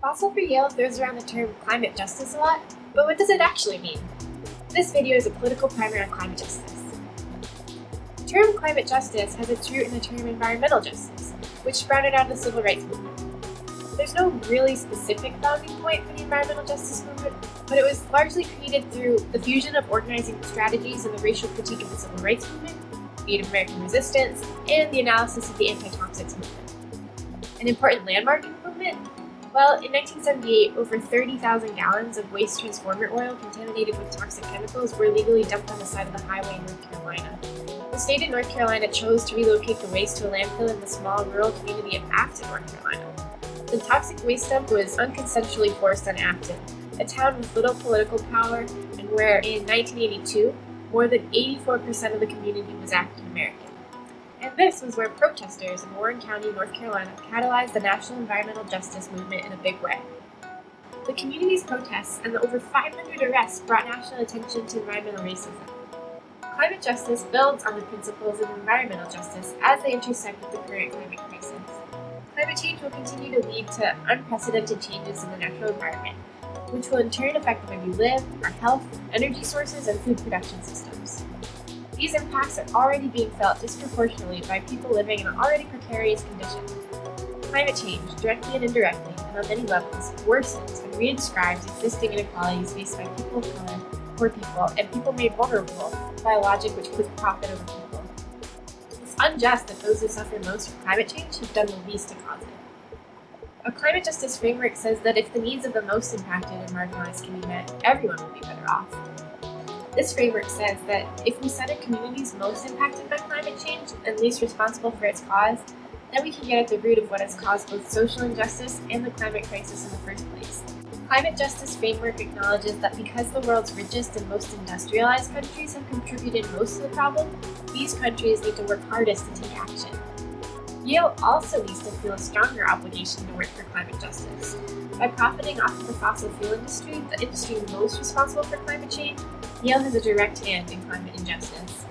Fossil for Yale throws around the term climate justice a lot, but what does it actually mean? This video is a political primer on climate justice. The term climate justice has its root in the term environmental justice, which sprouted out of the civil rights movement. There's no really specific founding point for the environmental justice movement, but it was largely created through the fusion of organizing strategies and the racial critique of the civil rights movement, Native American resistance, and the analysis of the anti-toxics movement. An important landmark in the movement? Well, in 1978, over 30,000 gallons of waste transformer oil contaminated with toxic chemicals were illegally dumped on the side of the highway in North Carolina. The state of North Carolina chose to relocate the waste to a landfill in the small rural community of Afton, North Carolina. The toxic waste dump was unconsensually forced on Afton, a town with little political power and where, in 1982, more than 84% of the community was African American. And this was where protesters in Warren County, North Carolina, catalyzed the national environmental justice movement in a big way. The community's protests and the over 500 arrests brought national attention to environmental racism. Climate justice builds on the principles of environmental justice as they intersect with the current climate crisis. Climate change will continue to lead to unprecedented changes in the natural environment, which will in turn affect the way we live, our health, energy sources, and food production systems. These impacts are already being felt disproportionately by people living in already precarious conditions. Climate change, directly and indirectly, and on many levels, worsens and re-inscribes existing inequalities faced by people of color, poor people, and people made vulnerable by a logic which puts profit over people. It's unjust that those who suffer most from climate change have done the least to cause it. A climate justice framework says that if the needs of the most impacted and marginalized can be met, everyone will be better off. This framework says that if we center communities most impacted by climate change and least responsible for its cause, then we can get at the root of what has caused both social injustice and the climate crisis in the first place. Climate justice framework acknowledges that because the world's richest and most industrialized countries have contributed most to the problem, these countries need to work hardest to take action. Yale also needs to feel a stronger obligation to work for climate justice. By profiting off of the fossil fuel industry, the industry most responsible for climate change, Yale has a direct hand in climate injustice.